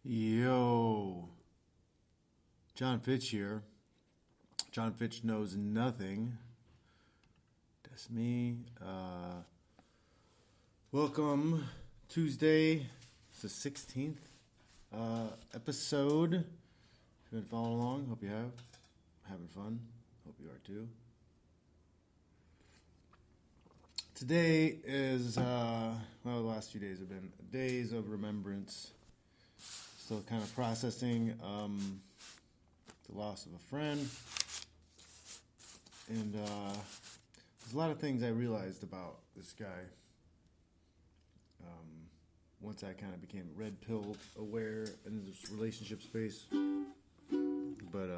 Yo, Jon Fitch here. Jon Fitch knows nothing. That's me. Welcome, Tuesday. It's the 16th episode. If you've been following along, hope you have. Having fun. Hope you are too. Today is, the last few days have been days of remembrance. Still kind of processing the loss of a friend. And there's a lot of things I realized about this guy once I kind of became red pill aware in this relationship space. But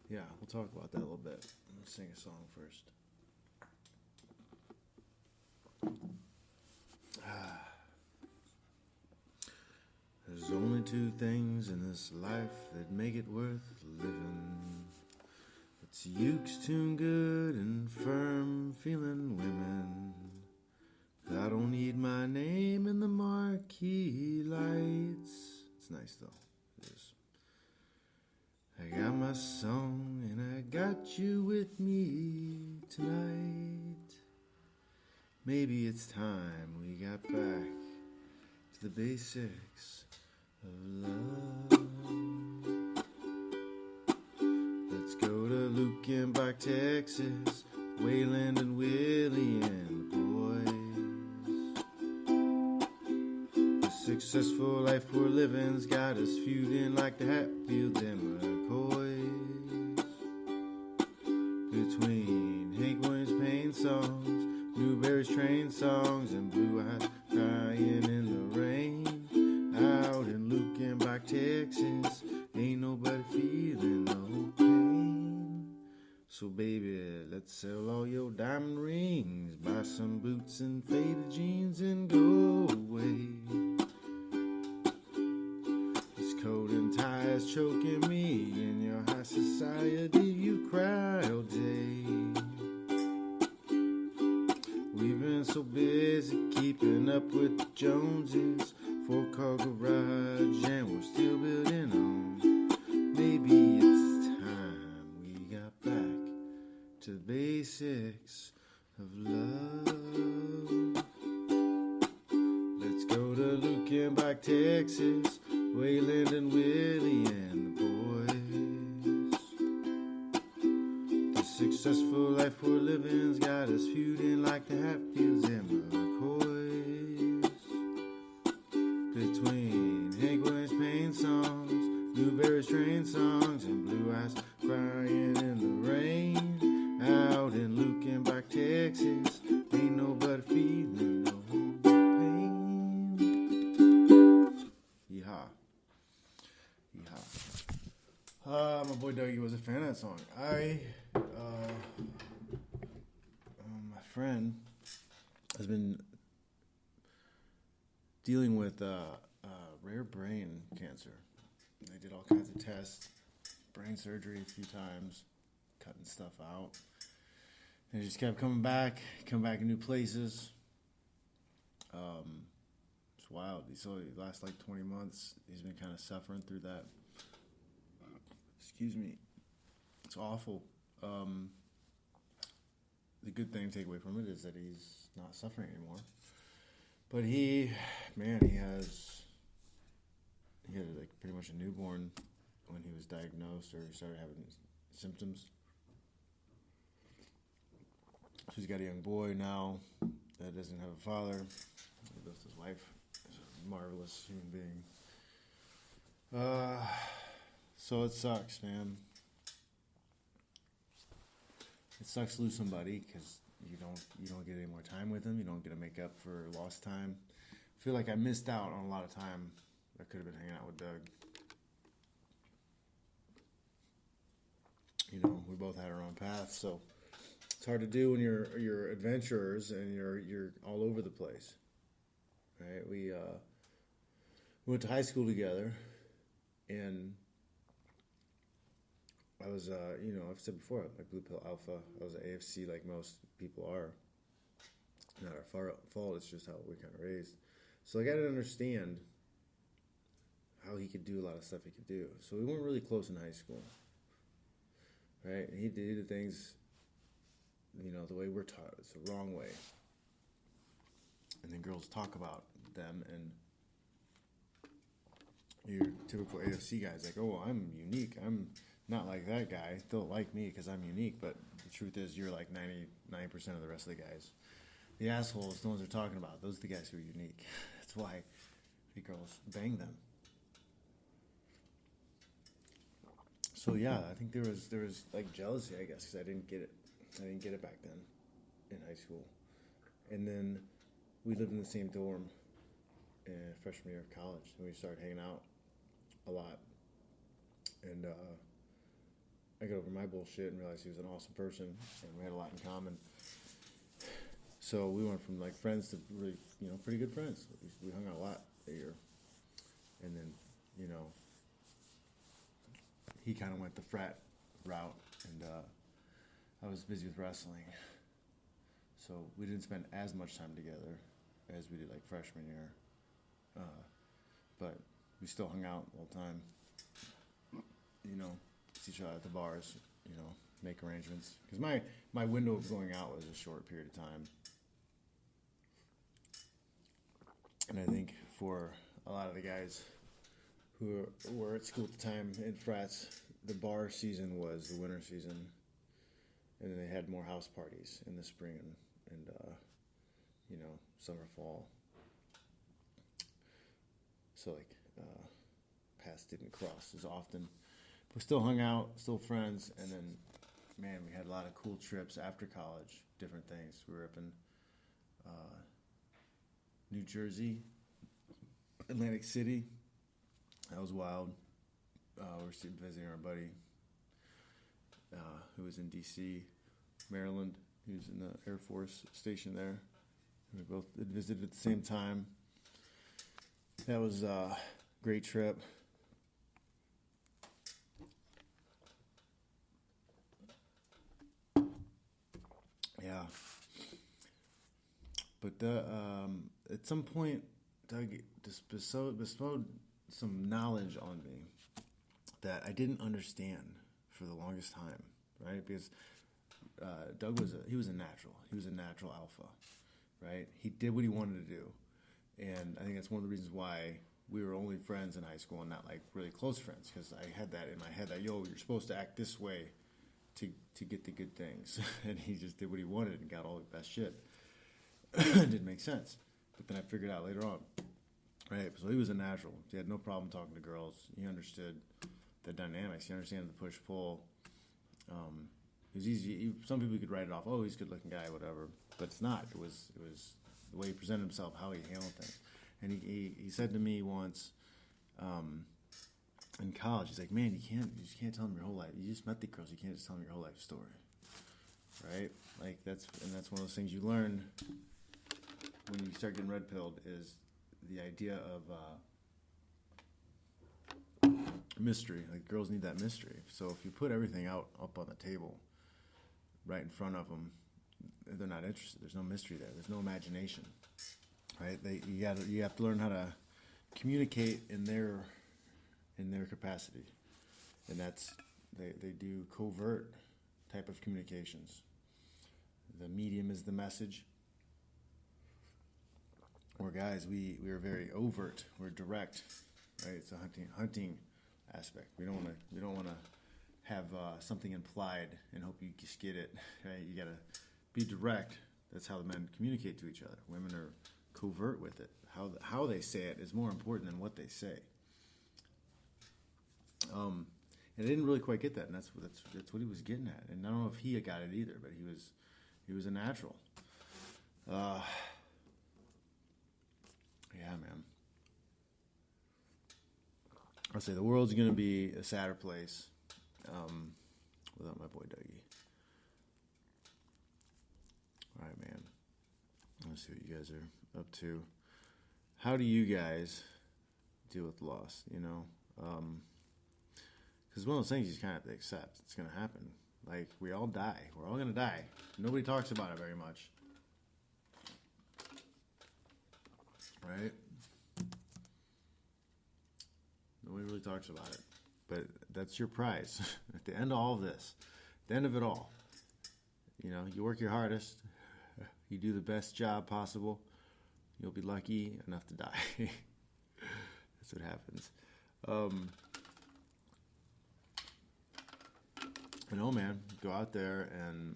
yeah, we'll talk about that a little bit. I'm going to sing a song first. There's only two things in this life that make it worth living. It's ukes, tune good, and firm feeling women. I don't need my name in the marquee lights. It's nice though. It is. I got my song and I got you with me tonight. Maybe it's time we got back to the basics of love. Let's go to Lukenbach, Texas, Wayland and Willie and the boys. The successful life we're living's got us feuding like the Hatfields and McCoys. Between Hank Williams Payne songs, Newberry's train songs, and Blue Eyes crying in the rain. Out in Lukenbach, Texas, ain't nobody feeling no pain. So baby, let's sell all your diamond rings, buy some boots and faded jeans and go away. This coat and tie is choking me. In your high society you cry all day. We've been so busy keeping up with the Joneses, 4-car garage and we're still building on. Maybe it's time we got back to the basics of love. Let's go to Lukenbach, Texas, Wayland and Willie and the boys. The successful life we're living's got us feuding like the Hatfields and McCoys. Between Hank Williams Payne songs, Newberry's train songs, and Blue Eyes crying in the rain. Out in Lukenbach, Texas, ain't nobody feeling no pain. Yeehaw. Yeehaw. My boy Dougie was a fan of that song. My friend has been dealing with rare brain cancer. They did all kinds of tests, brain surgery a few times, cutting stuff out. And it just kept coming back in new places. It's wild. So the last like 20 months, he's been kind of suffering through that. Excuse me. It's awful. The good thing to take away from it is that he's not suffering anymore. But he had like pretty much a newborn when he was diagnosed or started having symptoms. So he's got a young boy now that doesn't have a father. He lives his life as a marvelous human being. So it sucks, man. It sucks to lose somebody because you don't get any more time with them. You don't get to make up for lost time. I feel like I missed out on a lot of time. I could have been hanging out with Doug. You know, we both had our own paths, so it's hard to do when you're adventurers and you're all over the place. Right? We went to high school together, and I was, I've said before, like Blue Pill Alpha. I was an AFC like most people are. Not our fault, it's just how we kind of raised. So like I didn't understand could do a lot of stuff he could do. So we weren't really close in high school, right? And he did things, the way we're taught. It's the wrong way. And then girls talk about them, and your typical AFC guy's like, oh, I'm unique. I'm not like that guy. They'll like me because I'm unique. But the truth is, you're like 99% of the rest of the guys. The assholes, the ones they're talking about, those are the guys who are unique. That's why the girls bang them. So yeah, I think there was like jealousy, I guess, because I didn't get it. I didn't get it back then in high school. And then we lived in the same dorm in freshman year of college, and we started hanging out a lot. And I got over my bullshit and realized he was an awesome person, and we had a lot in common. So we went from like friends to really, pretty good friends. We hung out a lot that year. And then, he kind of went the frat route, and I was busy with wrestling. So we didn't spend as much time together as we did like freshman year. But we still hung out all the time. See each other at the bars, make arrangements. Because my window of going out was a short period of time. And I think for a lot of the guys who were at school at the time in frats, the bar season was the winter season. And then they had more house parties in the spring and summer, fall. So paths didn't cross as often. We still hung out, still friends, and then, man, we had a lot of cool trips after college, different things. We were up in New Jersey, Atlantic City. That was wild. We were visiting our buddy who was in D.C., Maryland. He was in the Air Force station there. We both visited at the same time. That was a great trip. Yeah. But at some point, Doug just bestowed some knowledge on me that I didn't understand for the longest time, right? Because Doug was a natural. He was a natural alpha, right? He did what he wanted to do. And I think that's one of the reasons why we were only friends in high school and not like really close friends, because I had that in my head that, you're supposed to act this way to get the good things. And he just did what he wanted and got all the best shit. It didn't make sense. But then I figured out later on, right? So he was a natural. He had no problem talking to girls. He understood the dynamics. He understood the push-pull. It was easy. Some people could write it off. Oh, he's a good-looking guy, whatever. But it's not. It was the way he presented himself, how he handled things. And he said to me once, in college, he's like, man, you just can't tell them your whole life. You just met the girls. You can't just tell them your whole life story, right? Like that's one of those things you learn when you start getting red-pilled, is the idea of mystery. Like, girls need that mystery. So if you put everything up on the table, right in front of them, they're not interested. There's no mystery there. There's no imagination, right? You have to learn how to communicate in their capacity, and that's they do covert type of communications. The medium is the message. We're guys, we are very overt. We're direct, right? It's a hunting aspect. We don't want to have something implied and hope you just get it, right? You got to be direct. That's how the men communicate to each other. Women are covert with it. How they say it is more important than what they say. And I didn't really quite get that, and that's what he was getting at. And I don't know if he got it either, but he was a natural. Yeah, man. I'll say the world's going to be a sadder place without my boy Dougie. All right, man. Let's see what you guys are up to. How do you guys deal with loss, Because one of those things you just kind of have to accept. It's going to happen. Like, we all die. We're all going to die. Nobody talks about it very much. Right? Nobody really talks about it. But that's your prize. At the end of all of this, at the end of it all, you know, you work your hardest, you do the best job possible, you'll be lucky enough to die. That's what happens. You know, man, go out there and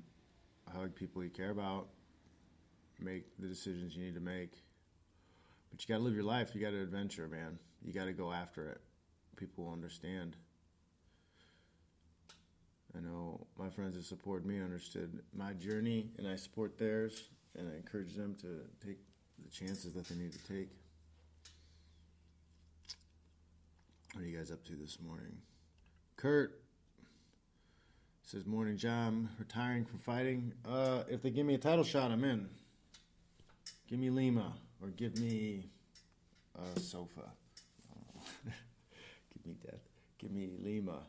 hug people you care about, make the decisions you need to make. But you got to live your life. You got to adventure, man. You got to go after it. People will understand. I know my friends that support me understood my journey, and I support theirs, and I encourage them to take the chances that they need to take. What are you guys up to this morning? Kurt says, morning, John. Retiring from fighting. If they give me a title shot, I'm in. Give me Lima, or give me a sofa. Give me death. Give me Lima.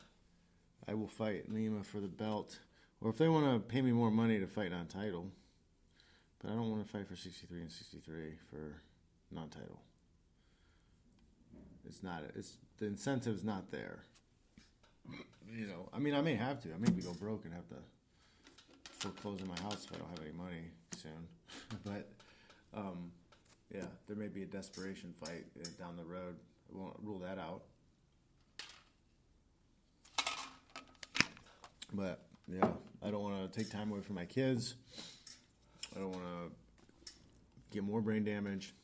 I will fight Lima for the belt. Or if they want to pay me more money to fight non-title. But I don't want to fight for 63 and 63 for non-title. It's not. It's the incentive's not there. You know, I mean, I may have to. I may be go broke and have to foreclose in my house if I don't have any money soon. But yeah, there may be a desperation fight down the road. I won't rule that out. But yeah, I don't want to take time away from my kids. I don't want to get more brain damage.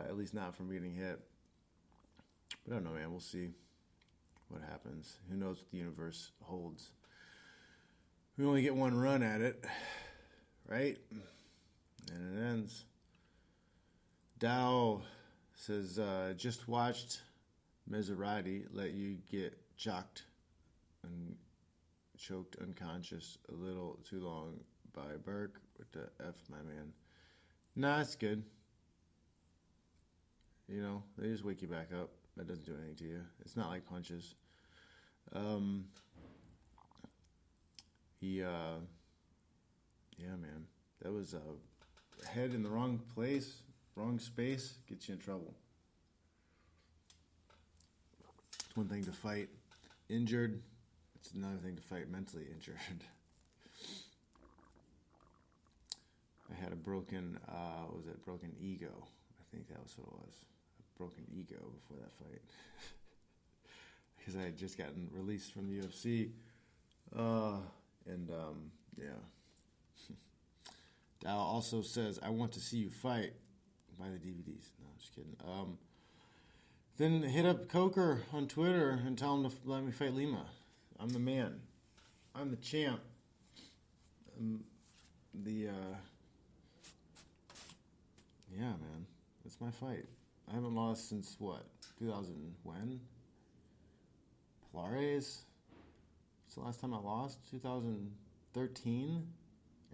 At least not from getting hit. But I don't know, man. We'll see what happens. Who knows what the universe holds. We only get one run at it, right? And it ends. Dow says, just watched Maserati let you get jocked and choked unconscious a little too long by Burke with the F, my man. Nah, it's good. You know, they just wake you back up. That doesn't do anything to you. It's not like punches. Yeah, man. That was head in the wrong place, wrong space, gets you in trouble. It's one thing to fight injured. It's another thing to fight mentally injured. I had a broken ego. I think that was what it was. A broken ego before that fight. Because I had just gotten released from the UFC. Yeah. Dow also says, I want to see you fight. Buy the DVDs. No, I'm just kidding. Then hit up Coker on Twitter and tell him to let me fight Lima. I'm the man. I'm the champ. Yeah, man. That's my fight. I haven't lost since what? 2000 when? Polares? It's the last time I lost? 2013?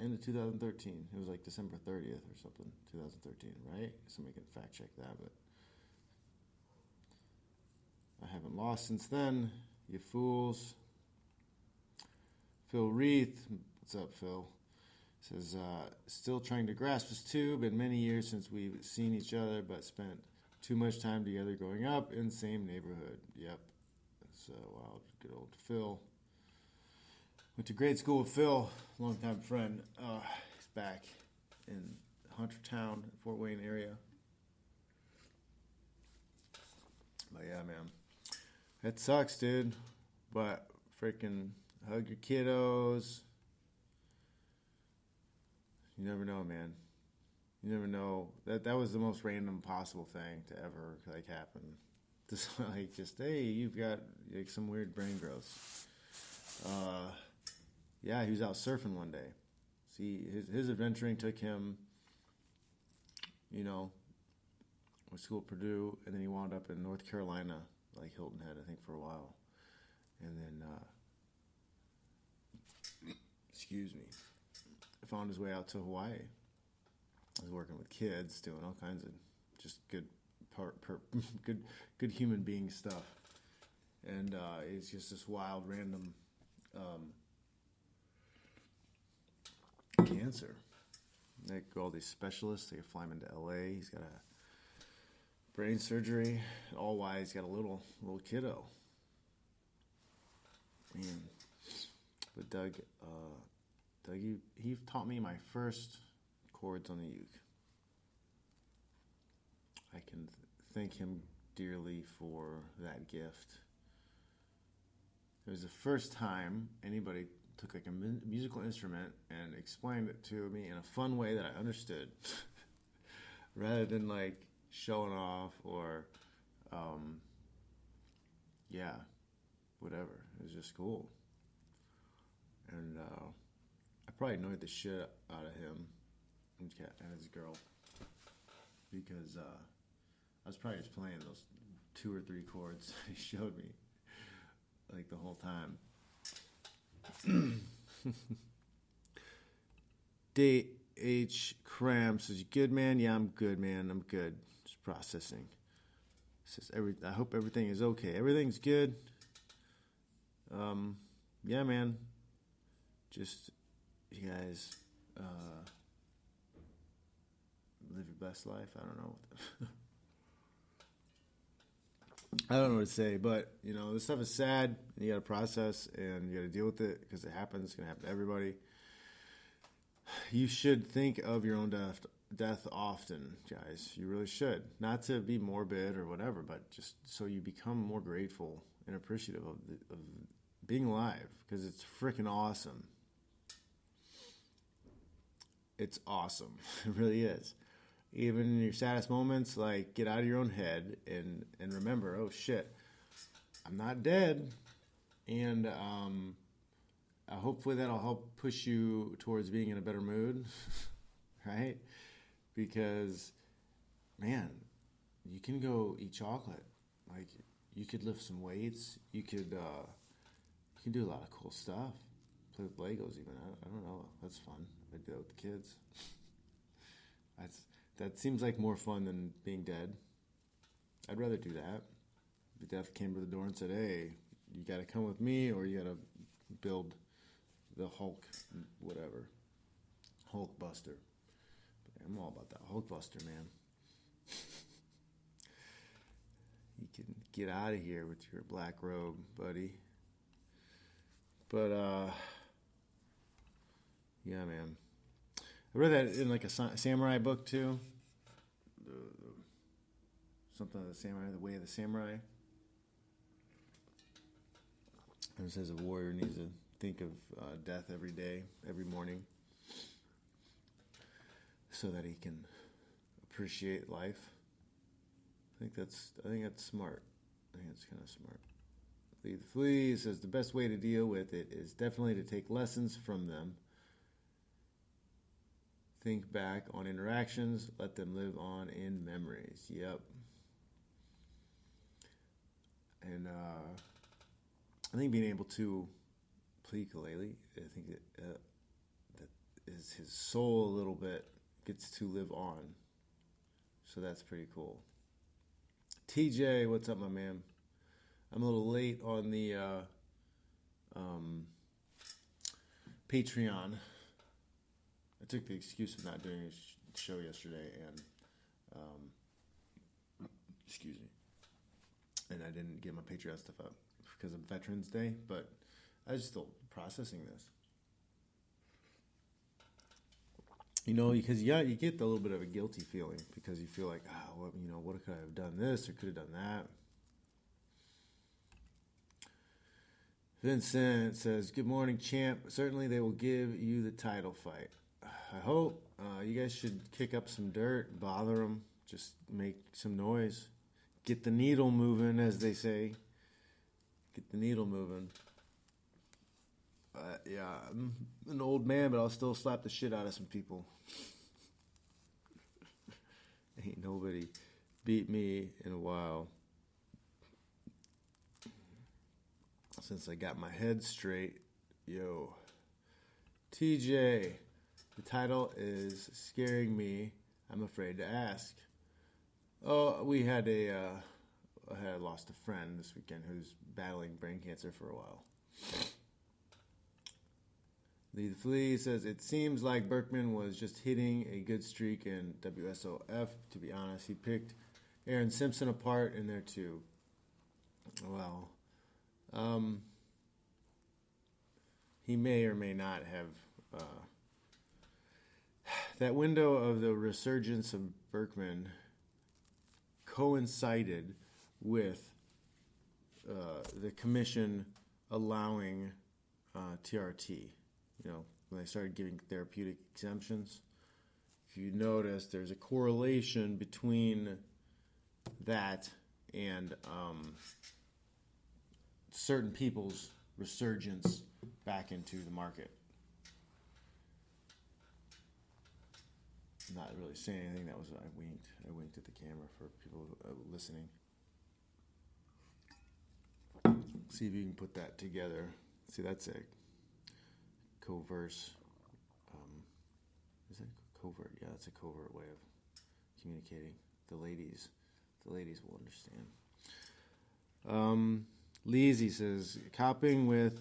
End of 2013. It was like December 30th or something. 2013, right? Somebody can fact check that, but I haven't lost since then. You fools. Phil Reith. What's up, Phil? Says, still trying to grasp his tube. Been many years since we've seen each other, but spent too much time together growing up in the same neighborhood. Yep. That's wild. Good old Phil. Went to grade school with Phil, longtime friend. He's back in Huntertown, Fort Wayne area. But yeah, man. That sucks, dude. But freaking hug your kiddos. You never know, man. You never know. That was the most random possible thing to ever happen. Just hey, you've got some weird brain growth. Yeah, he was out surfing one day. See, his adventuring took him, went to school at Purdue, and then he wound up in North Carolina, like Hilton Head, I think, for a while. And then, excuse me, found his way out to Hawaii. I was working with kids, doing all kinds of just good human being stuff. And it's just this wild, random cancer. They go all these specialists. They fly him into L.A. He's got a brain surgery. All why he's got a little kiddo. Man. But Doug, he taught me my first chords on the uke. I can thank him dearly for that gift. It was the first time anybody took like a musical instrument and explained it to me in a fun way that I understood, rather than like showing off or, whatever. It was just cool. And I probably annoyed the shit out of him and his girl because I was probably just playing those 2 or 3 chords he showed me like the whole time. D.H. Cram says, "You good, man?" "Yeah, I'm good, man. I'm good. Just processing." Says, "I hope everything is okay." Everything's good. Yeah, man. Just, you guys, live your best life. I don't know. I don't know what to say, but, this stuff is sad, and you got to process, and you got to deal with it, because it happens. It's going to happen to everybody. You should think of your own death often, guys. You really should. Not to be morbid or whatever, but just so you become more grateful and appreciative of being alive, because it's freaking awesome. It's awesome. It really is. Even in your saddest moments, like, get out of your own head and remember, oh shit, I'm not dead. And hopefully that'll help push you towards being in a better mood, right? Because, man, you can go eat chocolate. Like, you could lift some weights. You can do a lot of cool stuff. Play with Legos even. I don't know. That's fun. I do that with the kids. That seems like more fun than being dead. I'd rather do that. If death came to the door and said, "Hey, you got to come with me, or you got to build the Hulk, whatever, Hulk Buster." But I'm all about that Hulk Buster, man. You can get out of here with your black robe, buddy. But yeah, man. I read that in like a samurai book too. Something of the samurai, the way of the samurai. And it says a warrior needs to think of death every day, every morning, so that he can appreciate life. I think that's smart. I think it's kind of smart. Leave the Flea says the best way to deal with it is definitely to take lessons from them. Think back on interactions, let them live on in memories. Yep. And I think being able to play ukulele, I think that is his soul a little bit gets to live on. So that's pretty cool. TJ, what's up, my man? I'm a little late on the Patreon. I took the excuse of not doing a show yesterday, and excuse me, and I didn't get my Patreon stuff up because of Veterans Day, but I was still processing this. Because you get a little bit of a guilty feeling because you feel like, what could I have done this or could have done that. Vincent says, "Good morning, champ. Certainly they will give you the title fight. I hope. You guys should kick up some dirt, bother them, just make some noise. Get the needle moving, as they say. Get the needle moving." Yeah, I'm an old man, but I'll still slap the shit out of some people. Ain't nobody beat me in a while. Since I got my head straight. Yo. TJ, the title is scaring me. I'm afraid to ask. Oh, I lost a friend this weekend who's battling brain cancer for a while. Lee the Flea says, "It seems like Berkman was just hitting a good streak in WSOF. To be honest, he picked Aaron Simpson a part in there too. Well, he may or may not have that window of the resurgence of Berkman coincided with the commission allowing TRT. When they started giving therapeutic exemptions. If you notice, there's a correlation between that and certain people's resurgence back into the market. I'm not really saying anything. That was I winked at the camera for people listening. See if you can put that together. See, that's a coverse. Is that covert? Yeah, that's a covert way of communicating. The ladies will understand. Leezy says, coping with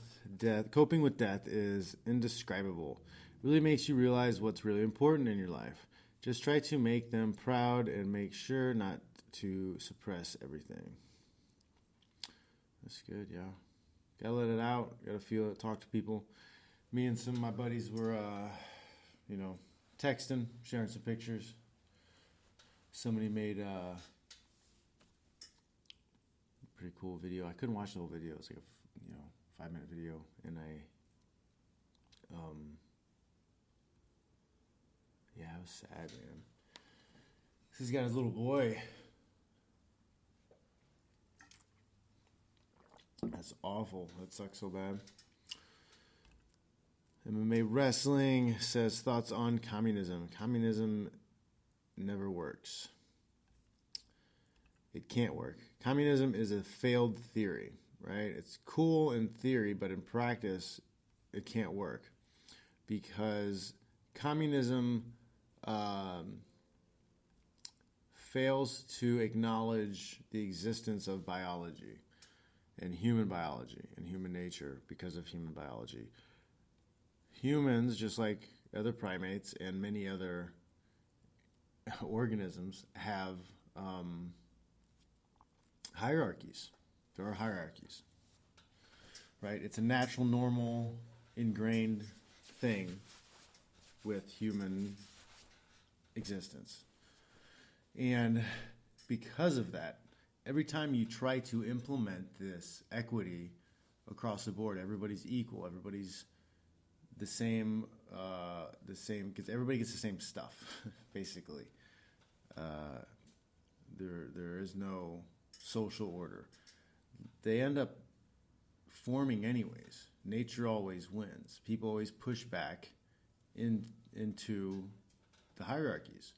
death is indescribable. It really makes you realize what's really important in your life. Just try to make them proud and make sure not to suppress everything. That's good, yeah. Gotta let it out. Gotta feel it. Talk to people. Me and some of my buddies were, texting, sharing some pictures. Somebody made a pretty cool video. I couldn't watch the whole video. It was like a 5-minute video, and it was sad, man. He's got his little boy. That's awful. That sucks so bad. MMA Wrestling says, thoughts on communism. Communism never works. It can't work. Communism is a failed theory, right? It's cool in theory, but in practice, it can't work. Because communism fails to acknowledge the existence of biology and human nature because of human biology. Humans, just like other primates and many other organisms, have hierarchies. There are hierarchies, right? It's a natural, normal, ingrained thing with human existence. And because of that, every time you try to implement this equity across the board, everybody's equal, everybody's the same, because everybody gets the same stuff, basically. There is no social order. They end up forming anyways. Nature always wins. People always push back into the hierarchies.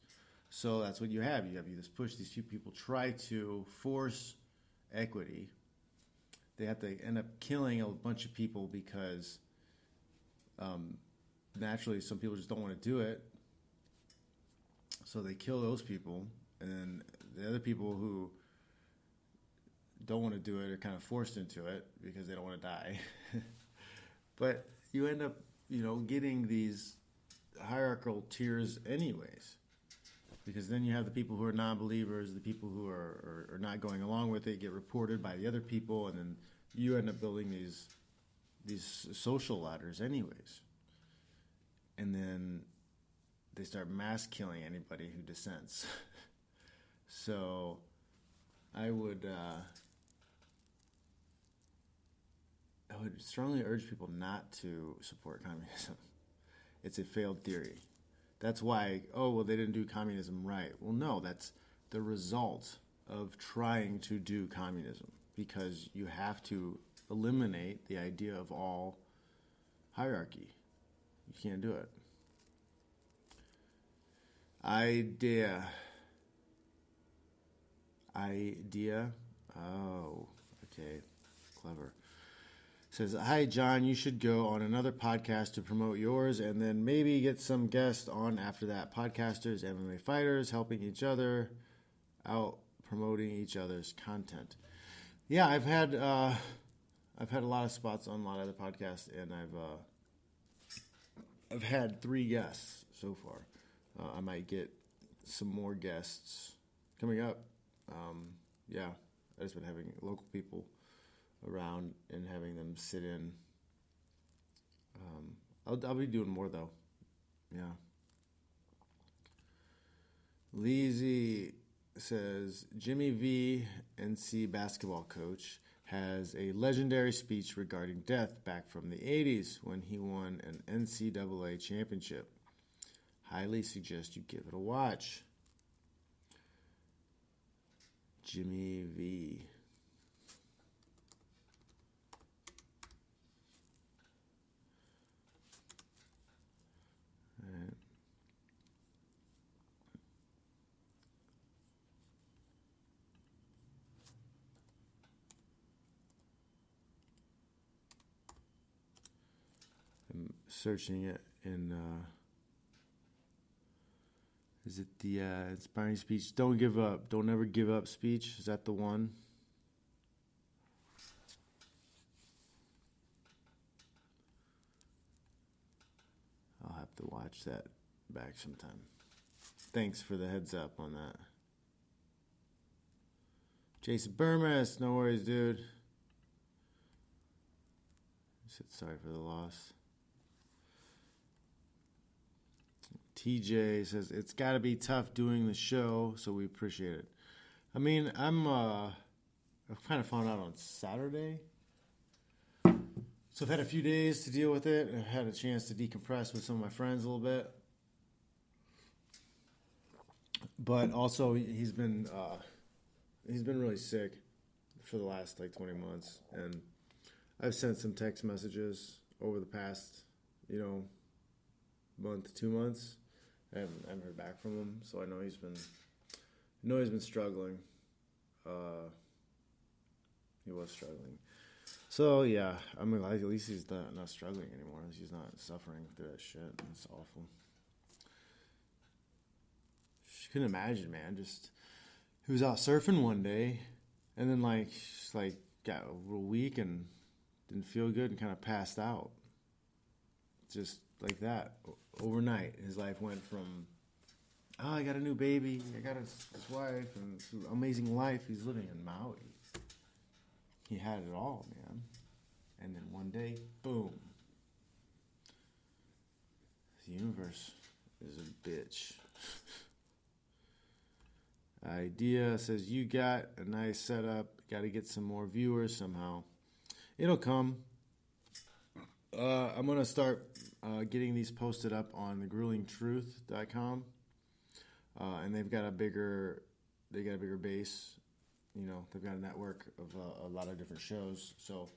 So that's what you have. You have this push. These few people try to force equity. They have to end up killing a bunch of people because naturally some people just don't want to do it. So they kill those people, and then the other people who don't want to do it are kind of forced into it because they don't want to die. But you end up, getting these hierarchical tiers anyways. Because then you have the people who are non-believers, the people who are not going along with it, get reported by the other people, and then you end up building these social ladders anyways. And then they start mass killing anybody who dissents. So I would strongly urge people not to support communism. It's a failed theory. That's why, they didn't do communism right. Well, no, that's the result of trying to do communism, because you have to eliminate the idea of all hierarchy. You can't do it. Idea. Oh, okay. Clever. Says, hi, John, you should go on another podcast to promote yours and then maybe get some guests on after that. Podcasters, MMA fighters, helping each other out, promoting each other's content. Yeah, I've had a lot of spots on a lot of other podcasts, and I've had 3 guests so far. I might get some more guests coming up Yeah, I've just been having local people around and having them sit in. I'll be doing more though. Yeah. Leezy says Jimmy V, NC basketball coach, has a legendary speech regarding death back from the 80s when he won an NCAA championship. Highly suggest you give it a watch. Jimmy V. All right. I'm searching it in, is it the inspiring speech? Don't give up. Don't ever give up speech. Is that the one? I'll have to watch that back sometime. Thanks for the heads up on that. Jason Burmess, no worries, dude. I said sorry for the loss. TJ says it's got to be tough doing the show, so we appreciate it. I mean, I kind of found out on Saturday, so I've had a few days to deal with it. I've had a chance to decompress with some of my friends a little bit, but also he's been really sick for the last like 20 months, and I've sent some text messages over the past, month, 2 months. I haven't heard back from him, so I know he's been struggling. He was struggling. So yeah, I mean, at least he's not struggling anymore. He's not suffering through that shit. It's awful. Just couldn't imagine, man. Just he was out surfing one day, and then got a little weak and didn't feel good and kind of passed out. Just like that, overnight, his life went from, I got a new baby, I got his wife, and it's an amazing life he's living in Maui. He had it all, man. And then one day, boom. The universe is a bitch. Idea says, you got a nice setup, got to get some more viewers somehow. It'll come. I'm going to start getting these posted up on thegruelingtruth.com. And they've got a bigger base. They've got a network of a lot of different shows. So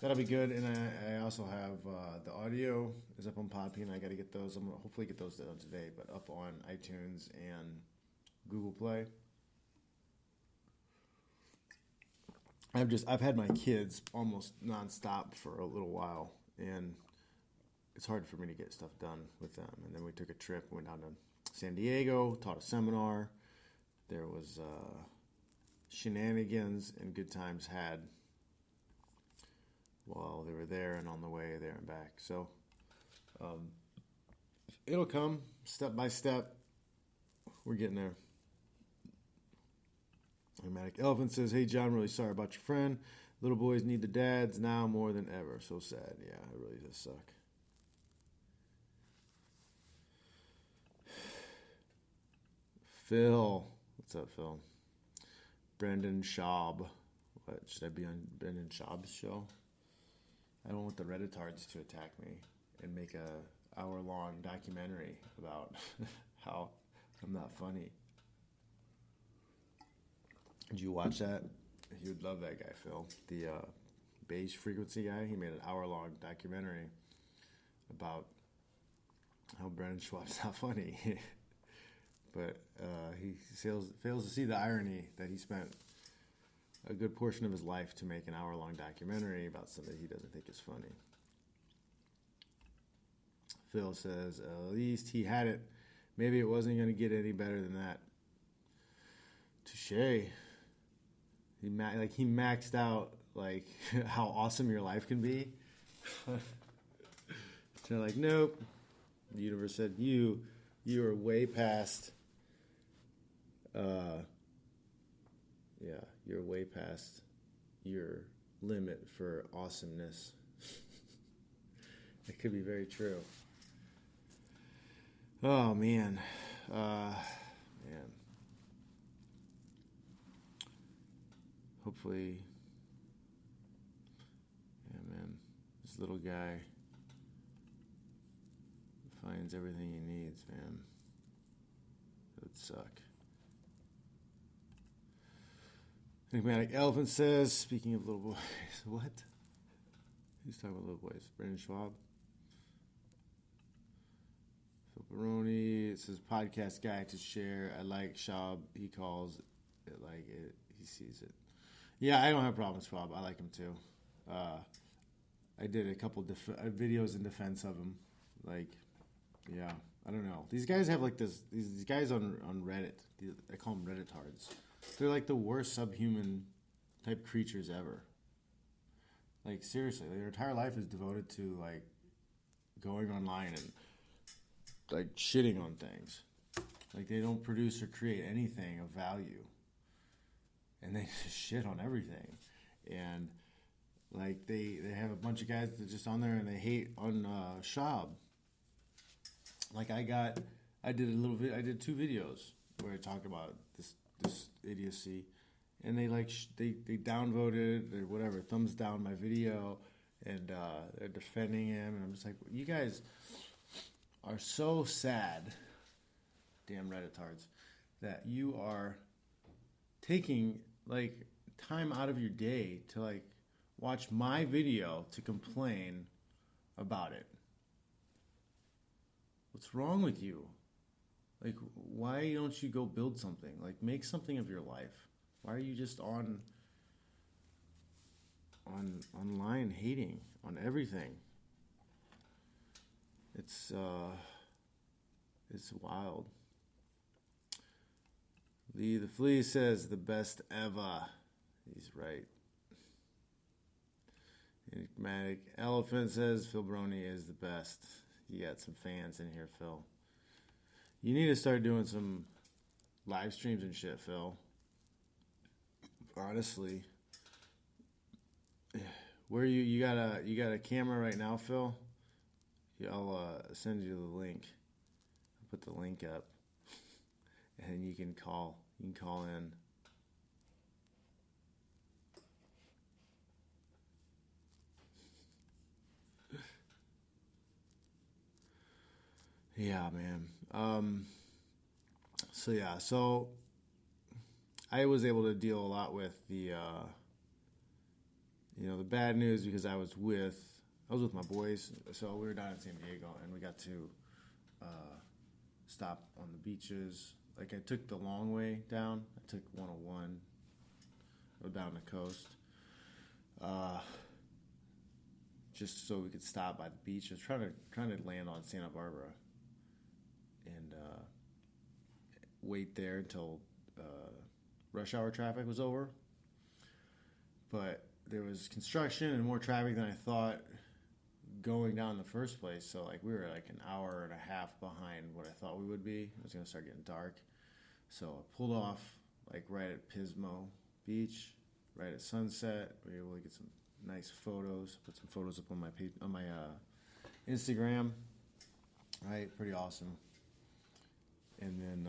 that'll be good. And I also have the audio is up on Podbean. I got to get those. I'm going to hopefully get those done today, but up on iTunes and Google Play. I've had my kids almost nonstop for a little while, and it's hard for me to get stuff done with them. And then we took a trip, went down to San Diego, taught a seminar. There was shenanigans and good times had while they were there and on the way there and back. So it'll come step by step. We're getting there. Automatic Elephant says, hey, John, really sorry about your friend. Little boys need the dads now more than ever. So sad. Yeah, it really does suck. Phil. What's up, Phil? Brendan Schaub. What? Should I be on Brendan Schaub's show? I don't want the Redditards to attack me and make a hour-long documentary about how I'm not funny. Did you watch that? You would love that guy, Phil. The beige frequency guy. He made an hour-long documentary about how Brendan Schwab's not funny. But he fails to see the irony that he spent a good portion of his life to make an hour-long documentary about somebody he doesn't think is funny. Phil says, at least he had it. Maybe it wasn't going to get any better than that. Touche. He maxed out how awesome your life can be. They're like, nope. The universe said you are way past yeah, you're way past your limit for awesomeness. It could be very true. Oh man, man. Hopefully, yeah, man. This little guy finds everything he needs, man. It would suck. Enigmatic Elephant says, speaking of little boys, what? Who's talking about little boys? Brendan Schwab? Phil Baroni, it says, podcast guy to share. I like Schwab. He calls it like it. He sees it. Yeah, I don't have problems with Schwab. I like him too. I did a couple videos in defense of him. Like, yeah, I don't know. These guys have like this. These guys on Reddit. I call them Redditards. They're like the worst subhuman type creatures ever. Like seriously, their entire life is devoted to like going online and like shitting on things. Like they don't produce or create anything of value, and they just shit on everything. And like they have a bunch of guys that are just on there and they hate on Schwab. Like I did 2 videos where I talked about this idiocy, and they they downvoted or whatever, thumbs down my video, and they're defending him, and I'm just like, you guys are so sad, damn Redditards, that you are taking like time out of your day to like watch my video to complain about it. What's wrong with you? Like, why don't you go build something? Like, make something of your life. Why are you just online hating on everything? It's wild. Lee the Flea says the best ever. He's right. Enigmatic Elephant says Phil Brony is the best. You got some fans in here, Phil. You need to start doing some live streams and shit, Phil. Honestly. Where you got a camera right now, Phil? I'll send you the link. I'll put the link up. And you can call in. Yeah, man. So I was able to deal a lot with the the bad news because I was with my boys. So we were down in San Diego and we got to stop on the beaches. Like I took the long way down. I took 101, go down the coast, just so we could stop by the beach. I was trying to land on Santa Barbara and wait there until rush hour traffic was over. But there was construction and more traffic than I thought going down in the first place. So like we were like an hour and a half behind what I thought we would be. It was going to start getting dark. So I pulled off like right at Pismo Beach, right at sunset. We were able to get some nice photos. Put some photos up on my page, on my Instagram. Right, pretty awesome. And then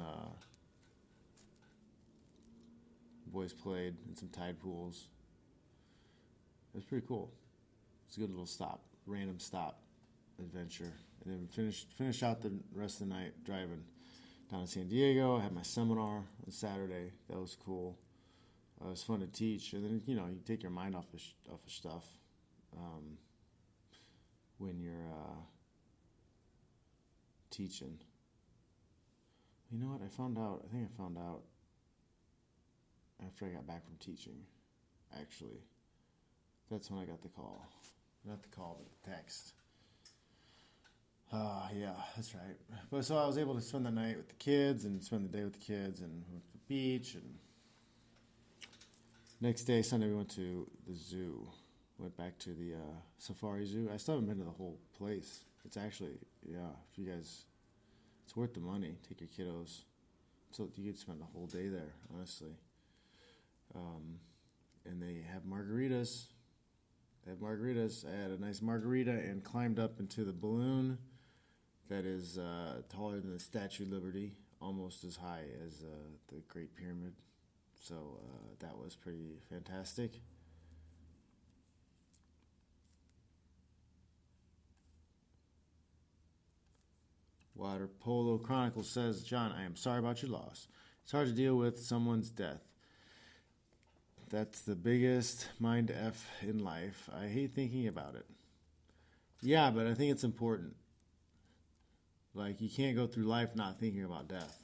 boys played in some tide pools. It was pretty cool. It's a good little stop, random stop adventure. And then finish out the rest of the night driving down to San Diego. I had my seminar on Saturday. That was cool. It was fun to teach. And then, you take your mind off of stuff when you're teaching. You know what? I think I found out after I got back from teaching, actually. That's when I got the call. Not the call, but the text. Yeah, that's right. But so I was able to spend the night with the kids and spend the day with the kids and went to the beach. And next day, Sunday, we went to the zoo. Went back to the safari zoo. I still haven't been to the whole place. It's actually, if you guys, it's worth the money. Take your kiddos. So you could spend the whole day there, honestly. And they have margaritas. I had a nice margarita and climbed up into the balloon that is taller than the Statue of Liberty, almost as high as the Great Pyramid. So that was pretty fantastic. Water Polo Chronicle says, John, I am sorry about your loss. It's hard to deal with someone's death. That's the biggest mind F in life. I hate thinking about it. Yeah, but I think it's important. Like, you can't go through life not thinking about death.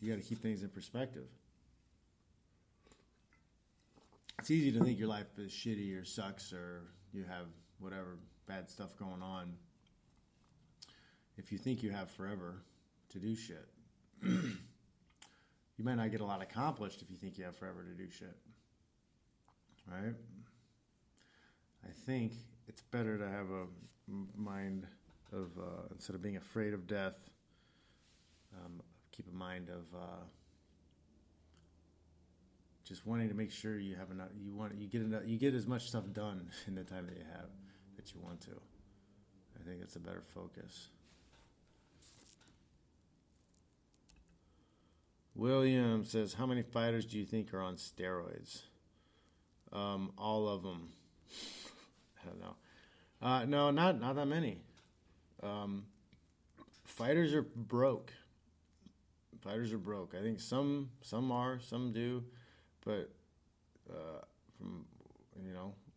You got to keep things in perspective. It's easy to think your life is shitty or sucks or you have whatever bad stuff going on if you think you have forever to do shit. You might not get a lot accomplished if you think you have forever to do shit. Right? I think it's better to have a mind of, instead of being afraid of death, keep a mind of just wanting to make sure you have enough. You get as much stuff done in the time that you have that you want to. I think it's a better focus. William says, how many fighters do you think are on steroids? All of them. I don't know. No, not that many. Fighters are broke. I think some are, some do, but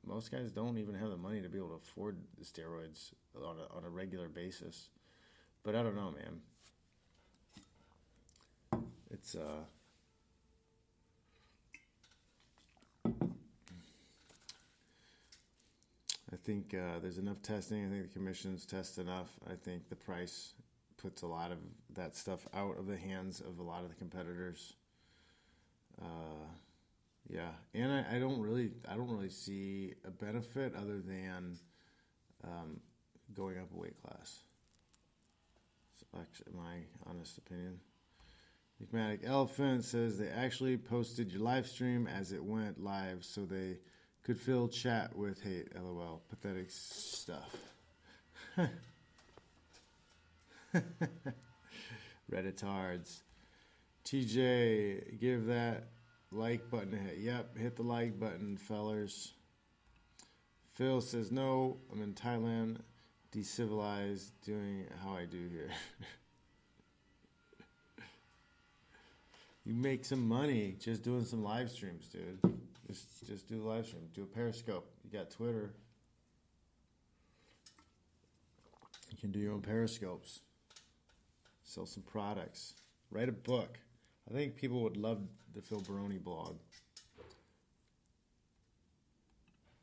most guys don't even have the money to be able to afford the steroids on a regular basis. But I don't know, man. It's I think there's enough testing. I think the commissions test enough. I think the price puts a lot of that stuff out of the hands of a lot of the competitors. Yeah, and I don't really see a benefit other than going up a weight class. That's my honest opinion. Enigmatic Elephant says they actually posted your live stream as it went live so they could fill chat with hate. LOL. Pathetic stuff. Redditards. TJ, give that like button a hit. Yep, hit the like button, fellers. Phil says, no, I'm in Thailand, decivilized, doing how I do here. You make some money just doing some live streams, dude. Just do a live stream. Do a Periscope. You got Twitter. You can do your own Periscopes. Sell some products. Write a book. I think people would love the Phil Baroni blog.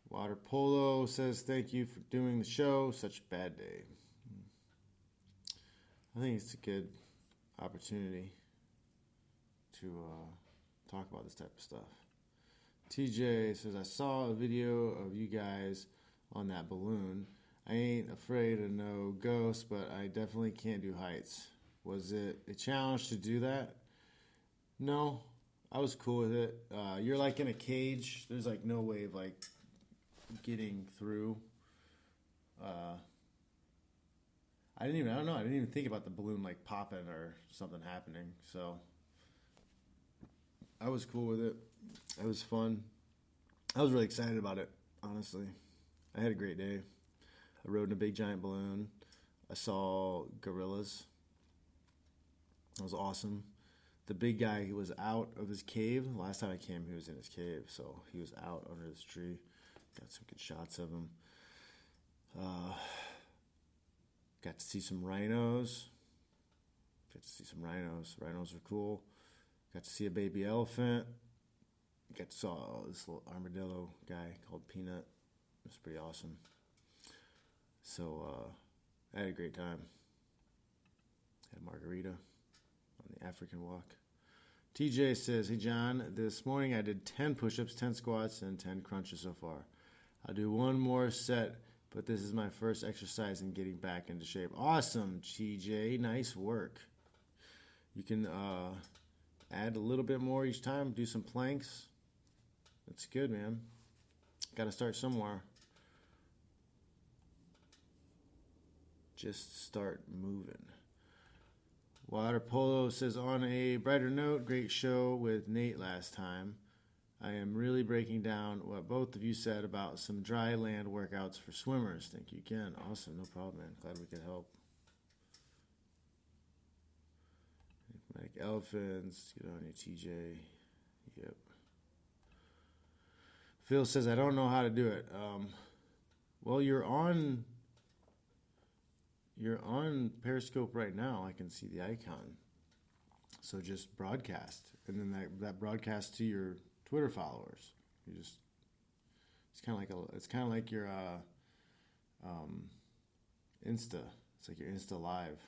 Water Polo says, thank you for doing the show. Such a bad day. I think it's a good opportunity to talk about this type of stuff. TJ says, I saw a video of you guys on that balloon. I ain't afraid of no ghosts, but I definitely can't do heights. Was it a challenge to do that? No, I was cool with it. You're like in a cage. There's like no way of like getting through. I didn't even think about the balloon like popping or something happening. So I was cool with it. It was fun. I was really excited about it, honestly. I had a great day. I rode in a big giant balloon. I saw gorillas. It was awesome. The big guy, he was out of his cave. Last time I came, he was in his cave, so he was out under this tree. Got some good shots of him. Got to see some rhinos. Rhinos are cool. Got to see a baby elephant. Got to saw this little armadillo guy called Peanut. It was pretty awesome. So I had a great time. Had a margarita on the African walk. TJ says, hey John, this morning I did 10 push-ups, 10 squats, and 10 crunches so far. I'll do one more set, but this is my first exercise in getting back into shape. Awesome, TJ. Nice work. You can Add a little bit more each time. Do some planks. That's good, man. Got to start somewhere. Just start moving. Water Polo says, on a brighter note, great show with Nate last time. I am really breaking down what both of you said about some dry land workouts for swimmers. Thank you again. Awesome. No problem, man. Glad we could help. Like elephants. Get on your TJ. Yep. Phil says, I don't know how to do it. Well, you're on Periscope right now. I can see the icon. So just broadcast. And then that broadcast to your Twitter followers. It's kind of like your Insta. It's like your Insta Live.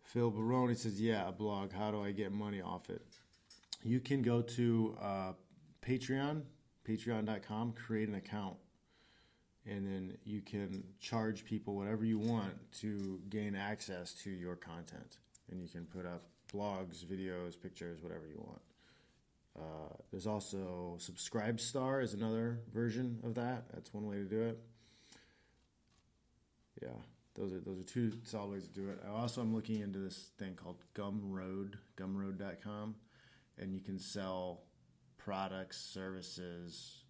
Phil Baroni says, yeah, a blog. How do I get money off it? You can go to Patreon, patreon.com, create an account, and then you can charge people whatever you want to gain access to your content. And you can put up blogs, videos, pictures, whatever you want. There's also Subscribestar is another version of that. That's one way to do it. Yeah, those are two solid ways to do it. I'm looking into this thing called gumroad.com, and you can sell products, services.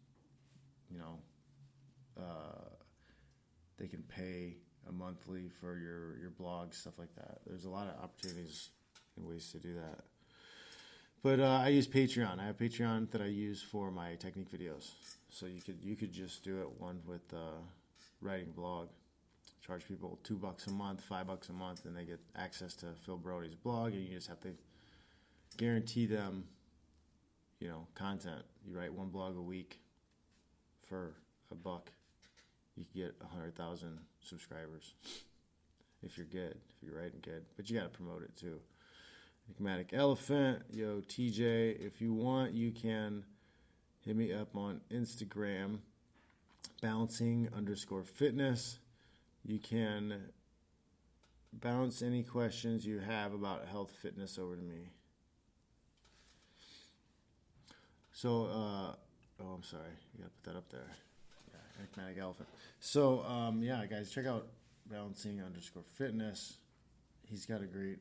They can pay a monthly for your blog, stuff like that. There's a lot of opportunities and ways to do that. But I use Patreon. I have Patreon that I use for my technique videos. So you could just do it one with writing blog. Charge people $2 a month, $5 a month, and they get access to Phil Brody's blog, and you just have to guarantee them, content. You write one blog a week for $1. You can get 100,000 subscribers if you're good, if you're writing good. But you got to promote it too. Enigmatic Elephant, yo, TJ, if you want, you can hit me up on Instagram, bouncing_fitness. You can bounce any questions you have about health fitness over to me. So, I'm sorry. You got to put that up there. Yeah, Enigmatic Elephant. So, guys, check out bouncing_fitness. He's got a great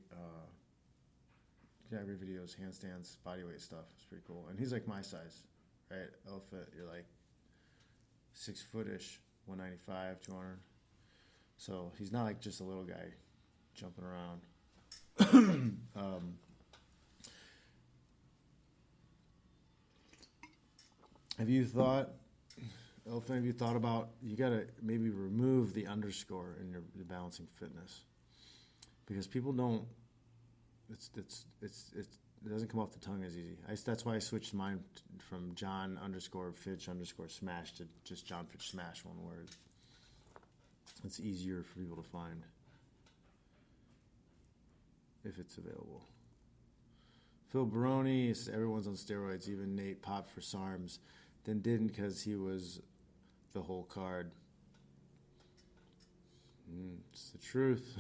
videos, handstands, bodyweight stuff. It's pretty cool. And he's like my size, right? Elephant, you're like 6 foot-ish, 195, 200. So he's not like just a little guy jumping around. Have you thought about, you got to maybe remove the underscore in your balancing fitness, because people don't, it doesn't come off the tongue as easy. That's why I switched mine from Jon_Fitch_Smash to just Jon Fitch Smash, one word. It's easier for people to find if it's available. Phil Baroni says everyone's on steroids. Even Nate popped for SARMs, then didn't because he was the whole card. It's the truth.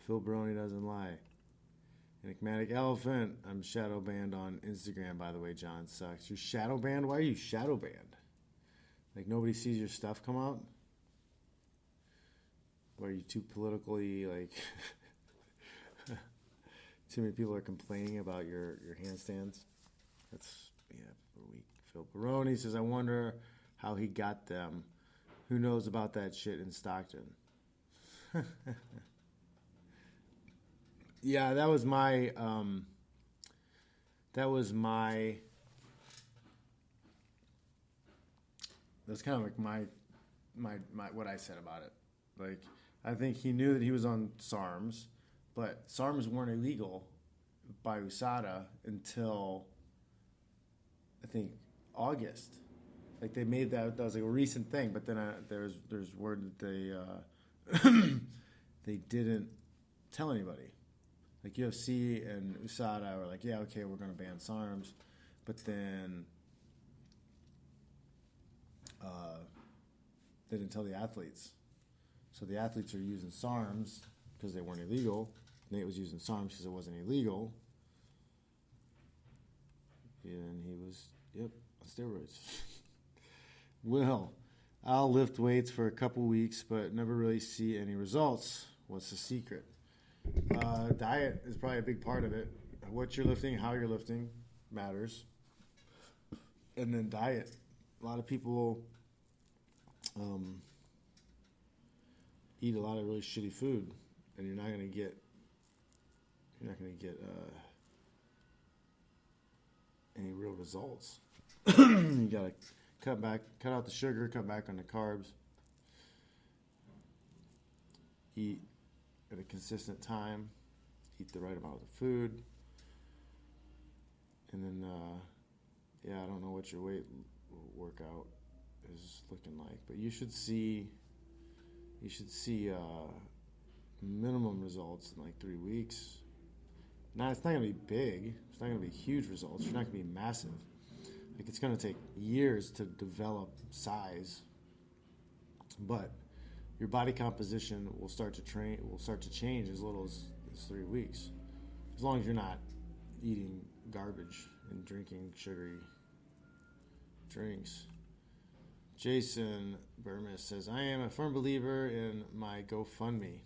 Phil Baroni doesn't lie. Enigmatic Elephant. I'm shadow banned on Instagram, by the way. John sucks. You're shadow banned? Why are you shadow banned? Like nobody sees your stuff come out? Or are you too politically, like, too many people are complaining about your handstands? That's, we're weak. Phil Baroni says, I wonder how he got them. Who knows about that shit in Stockton? Yeah, that was kind of like my what I said about it. Like, I think he knew that he was on SARMs, but SARMs weren't illegal by USADA until, I think, August. Like, they made that was like a recent thing, but then there's word that they didn't tell anybody. Like, UFC and USADA were like, yeah, okay, we're going to ban SARMs, but then they didn't tell the athletes. So the athletes are using SARMs because they weren't illegal. Nate was using SARMs because it wasn't illegal. And he was, on steroids. Will, I'll lift weights for a couple weeks, but never really see any results. What's the secret? Diet is probably a big part of it. What you're lifting, how you're lifting matters. And then diet. A lot of people eat a lot of really shitty food, and you're not going to get any real results. You got to cut out the sugar, cut back on the carbs, eat at a consistent time, eat the right amount of food, and then I don't know what your weight workout is looking like, but you should see minimum results in like 3 weeks. Now, it's not going to be big. It's not going to be huge results. You're not going to be massive. Like, it's going to take years to develop size, but your body composition will start to change as little as 3 weeks, as long as you're not eating garbage and drinking sugary drinks. Jason Burmis says, I am a firm believer in my GoFundMe,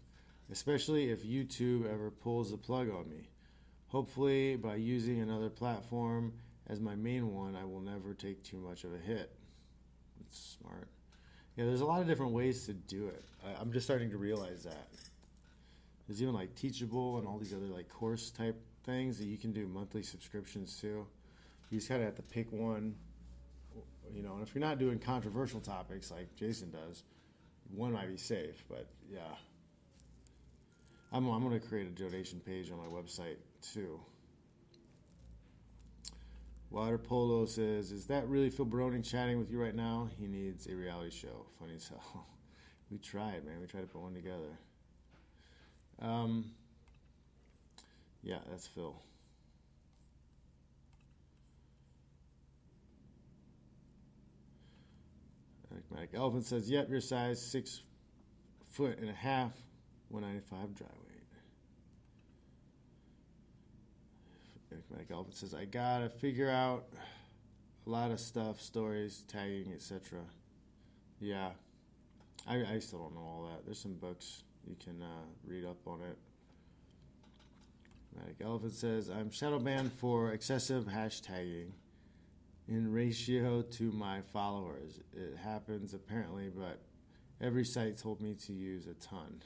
especially if YouTube ever pulls the plug on me. Hopefully, by using another platform as my main one, I will never take too much of a hit. That's smart. Yeah, there's a lot of different ways to do it. I'm just starting to realize that. There's even like Teachable and all these other like course type things that you can do monthly subscriptions to. You just kind of have to pick one, and if you're not doing controversial topics like Jason does, one might be safe, but yeah. I'm going to create a donation page on my website too. Water Polo says, is that really Phil Baroni chatting with you right now? He needs a reality show. Funny as hell. We tried, man. We tried to put one together. Yeah, that's Phil. Enigmatic Elephant says, yep, your size, 6'1.5", 195 dry weight. Enigmatic Elephant says, I gotta figure out a lot of stuff, stories, tagging, etc. Yeah, I still don't know all that. There's some books you can read up on it. Enigmatic Elephant says, I'm shadow banned for excessive hashtagging in ratio to my followers. It happens apparently, but every site told me to use a ton.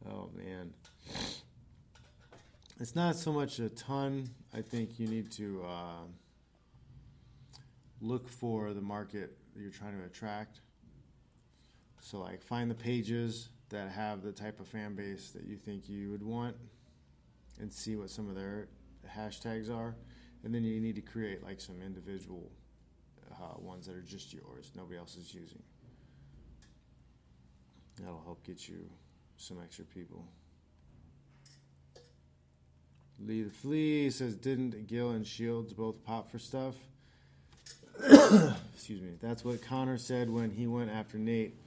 Oh, man. It's not so much a ton. I think you need to look for the market that you're trying to attract. So, like, find the pages that have the type of fan base that you think you would want and see what some of their hashtags are. And then you need to create, like, some individual ones that are just yours, nobody else is using. That'll help get you some extra people. Lee the Flea says, didn't Gil and Shields both pop for stuff? Excuse me. That's what Connor said when he went after Nate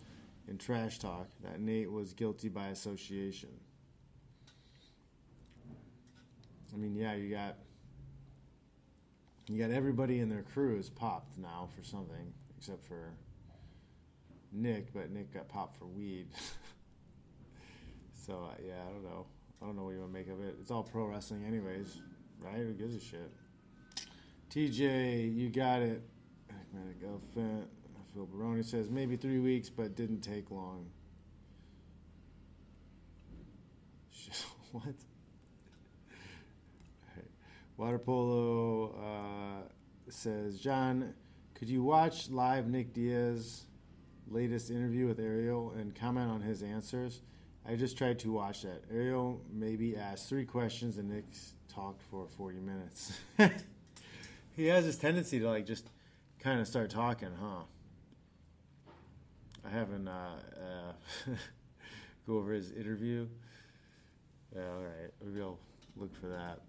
in Trash Talk, that Nate was guilty by association. I mean, yeah, you got everybody in their crew is popped now for something, except for Nick, but Nick got popped for weed. So, yeah, I don't know. I don't know what you want to make of it. It's all pro wrestling anyways, right? Who gives a shit? TJ, you got it. Enigmatic Elephant. Phil Baroni says, maybe 3 weeks, but didn't take long. What? Right. Water Polo says, John, could you watch live Nick Diaz's latest interview with Ariel and comment on his answers? I just tried to watch that. Ariel maybe asked 3 questions and Nick's talked for 40 minutes. He has this tendency to like just kind of start talking, huh? I haven't go over his interview. Yeah, all right. Maybe I'll look for that.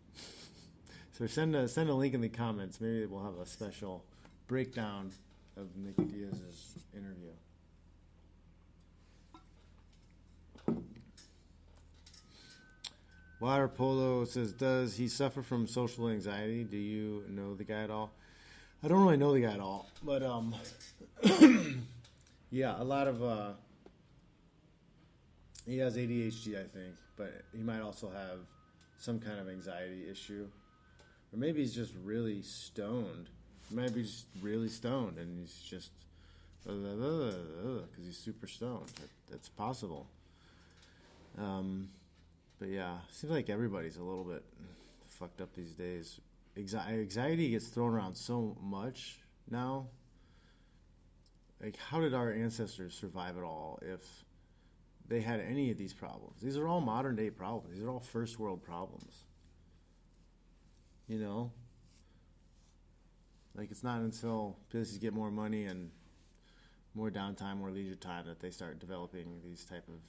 So send a link in the comments. Maybe we'll have a special breakdown of Nick Diaz's interview. Water Polo says, does he suffer from social anxiety? Do you know the guy at all? I don't really know the guy at all, but yeah, a lot of he has ADHD, I think, but he might also have some kind of anxiety issue, or maybe he's just really stoned. He might be just really stoned, and he's just because he's super stoned. That's possible. But yeah, seems like everybody's a little bit fucked up these days. Anxiety gets thrown around so much now. Like, how did our ancestors survive it all if they had any of these problems? These are all modern day problems. These are all first world problems. You know? Like, it's not until places get more money and more downtime, more leisure time that they start developing these type of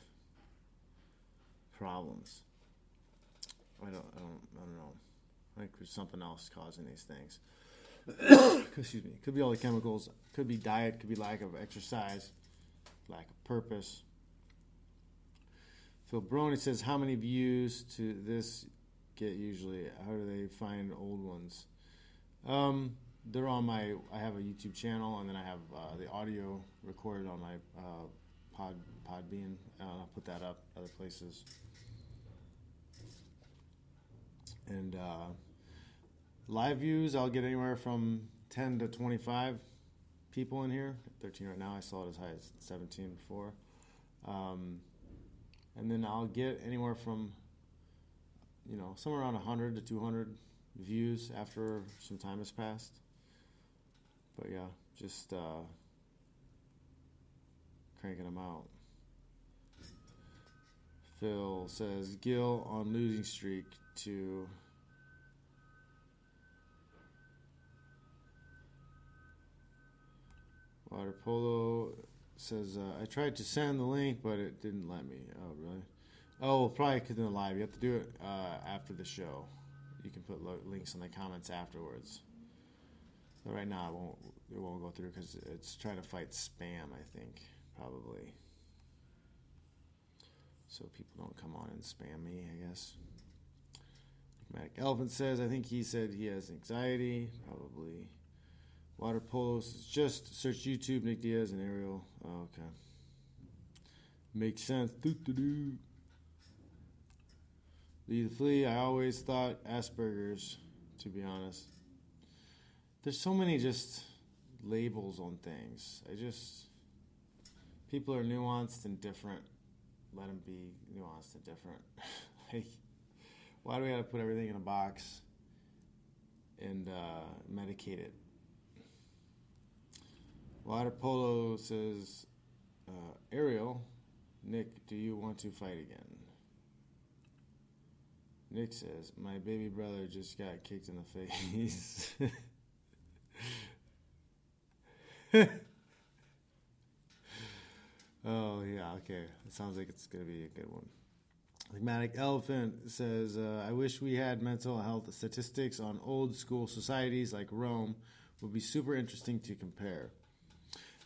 problems. I don't know. I think there's something else causing these things. Excuse me. Could be all the chemicals. Could be diet. Could be lack of exercise. Lack of purpose. Phil Brony says, how many views to this get usually? How do they find old ones? They're on I have a YouTube channel, and then I have the audio recorded on my Podbean. I'll put that up other places. And live views, I'll get anywhere from 10 to 25 people in here. 13 right now. I saw it as high as 17 before. And then I'll get anywhere from, somewhere around 100 to 200 views after some time has passed. But yeah, just cranking them out. Phil says, Gil on losing streak to Water Polo says, I tried to send the link, but it didn't let me. Oh, really? Oh, probably because in the live. You have to do it after the show. You can put links in the comments afterwards. But right now, it won't go through because it's trying to fight spam, I think, probably. So people don't come on and spam me, I guess. Matic Elephant says, I think he said he has anxiety, probably. Water Polo says, just search YouTube, Nick Diaz and Ariel. Oh, okay. Makes sense. Lee the Flea, I always thought Asperger's, to be honest. There's so many just labels on things. People are nuanced and different. Let them be nuanced and different. Like, why do we have to put everything in a box and medicate it? Water Polo says, Ariel, Nick, do you want to fight again? Nick says, my baby brother just got kicked in the face. Oh, yeah, okay. It sounds like it's going to be a good one. Enigmatic Elephant says, I wish we had mental health statistics on old school societies like Rome. Would be super interesting to compare.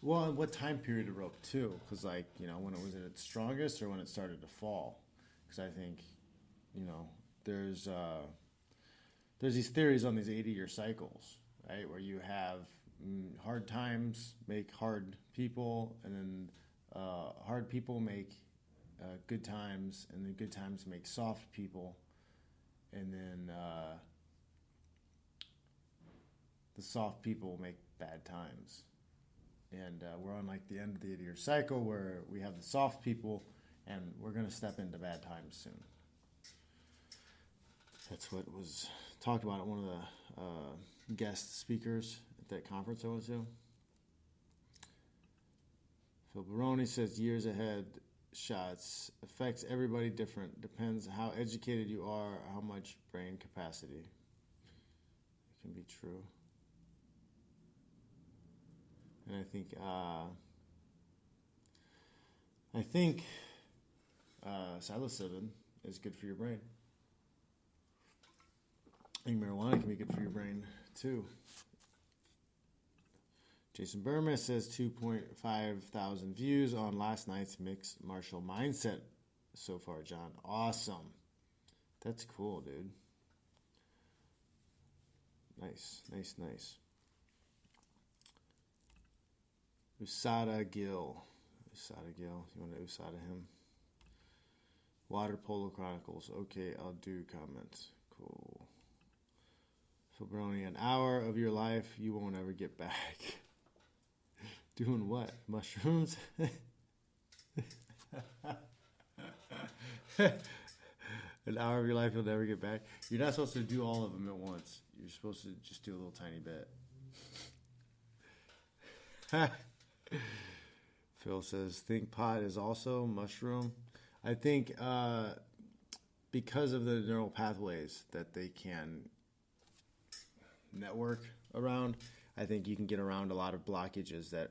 Well, and what time period it wrote, too. Because, when it was at its strongest or when it started to fall. Because I think, there's these theories on these 80-year cycles, right? Where you have hard times make hard people, and then hard people make good times, and then good times make soft people, and then the soft people make bad times. And we're on the end of the 80-year cycle where we have the soft people, and we're going to step into bad times soon. That's what was talked about at one of the guest speakers at that conference I went to. Phil Baroni says, years ahead shots affects everybody different. Depends how educated you are, how much brain capacity. It can be true. And I think psilocybin is good for your brain. I think marijuana can be good for your brain, too. Jason Burma says 2.5 thousand views on last night's mixed martial mindset so far, John. Awesome. That's cool, dude. Nice. Usada Gill. You want to Usada him? Water Polo Chronicles. Okay, I'll do comments. Cool. Fabroni, an hour of your life you won't ever get back. Doing what? Mushrooms? An hour of your life you'll never get back. You're not supposed to do all of them at once. You're supposed to just do a little tiny bit. Phil says, think pot is also mushroom. I think because of the neural pathways that they can network around, I think you can get around a lot of blockages that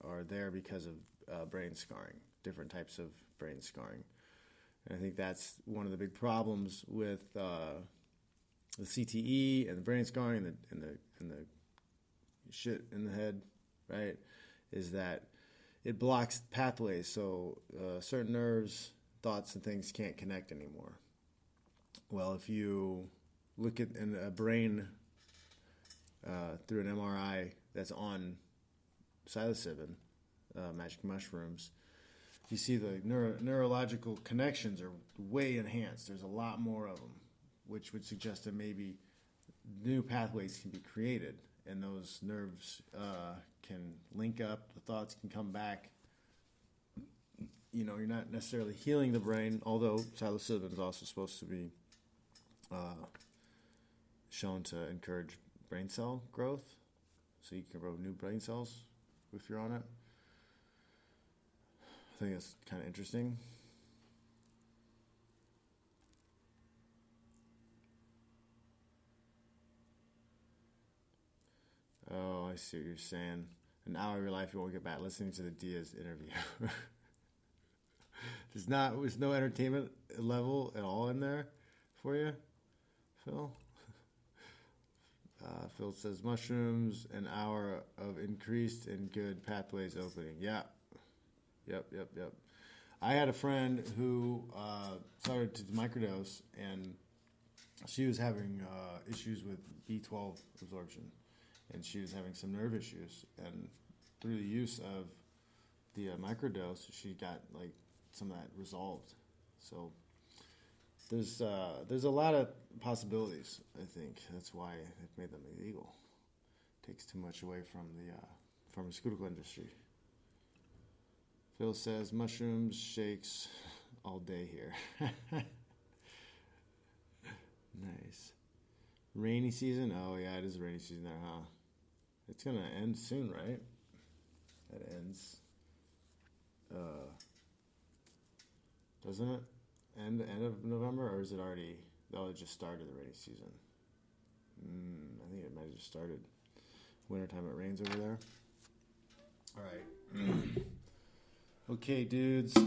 are there because of brain scarring, different types of brain scarring. And I think that's one of the big problems with the CTE and the brain scarring and the shit in the head, right? Is that it blocks pathways, so certain nerves, thoughts, and things can't connect anymore. Well, if you look at a brain through an MRI that's on psilocybin, magic mushrooms, you see the neurological connections are way enhanced. There's a lot more of them, which would suggest that maybe new pathways can be created, and those nerves can link up, the thoughts can come back. You know, you're not necessarily healing the brain, although psilocybin is also supposed to be shown to encourage brain cell growth, so you can grow new brain cells if you're on it. I think that's kind of interesting. Oh, I see what you're saying. An hour of your life you won't get back listening to the Diaz interview. There's no entertainment level at all in there for you, Phil. Phil says mushrooms, an hour of increased and good pathways opening. Yeah. Yep. I had a friend who started to microdose, and she was having issues with B12 absorption, and she was having some nerve issues. And through the use of the microdose, she got like some of that resolved. So there's a lot of possibilities. I think that's why they've made them illegal. Takes too much away from the pharmaceutical industry. Phil says mushrooms, shakes all day here. Nice. Rainy season? Oh yeah, it is rainy season there, huh? It's gonna end soon, right? It ends. Doesn't it end of November, or is it already? Oh, it just started the rainy season. I think it might have just started. Wintertime it rains over there. All right. Okay, dudes. I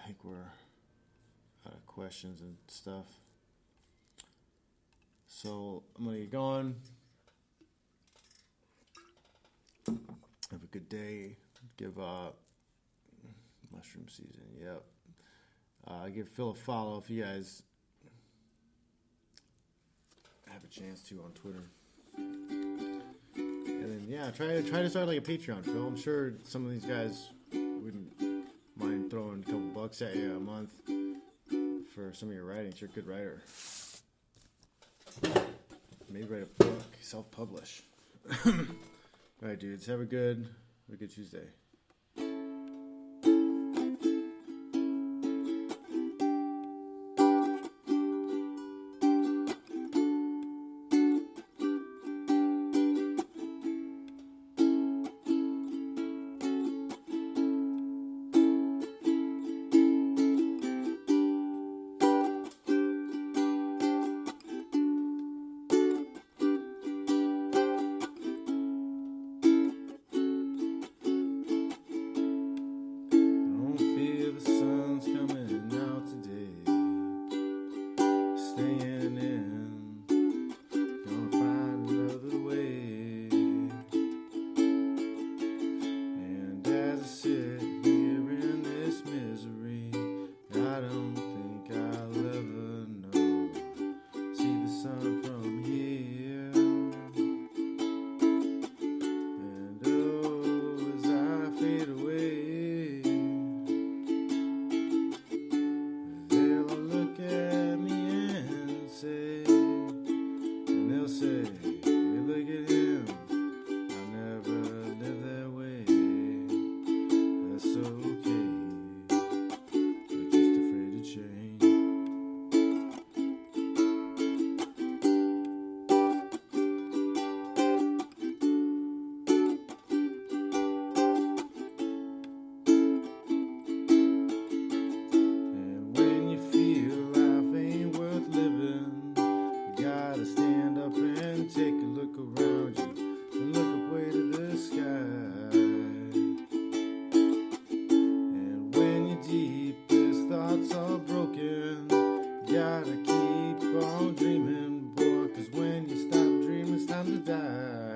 think we're out of questions and stuff. So I'm gonna get going. Have a good day. Give mushroom season. Yep. Give Phil a follow if you guys have a chance to on Twitter. And then yeah, try to start like a Patreon, Phil. I'm sure some of these guys wouldn't mind throwing a couple bucks at you a month for some of your writings. You're a good writer. Maybe write a book, self-publish. All right, dudes. Have a good Tuesday. gotta keep on dreaming, boy, 'cause when you stop dreaming, it's time to die.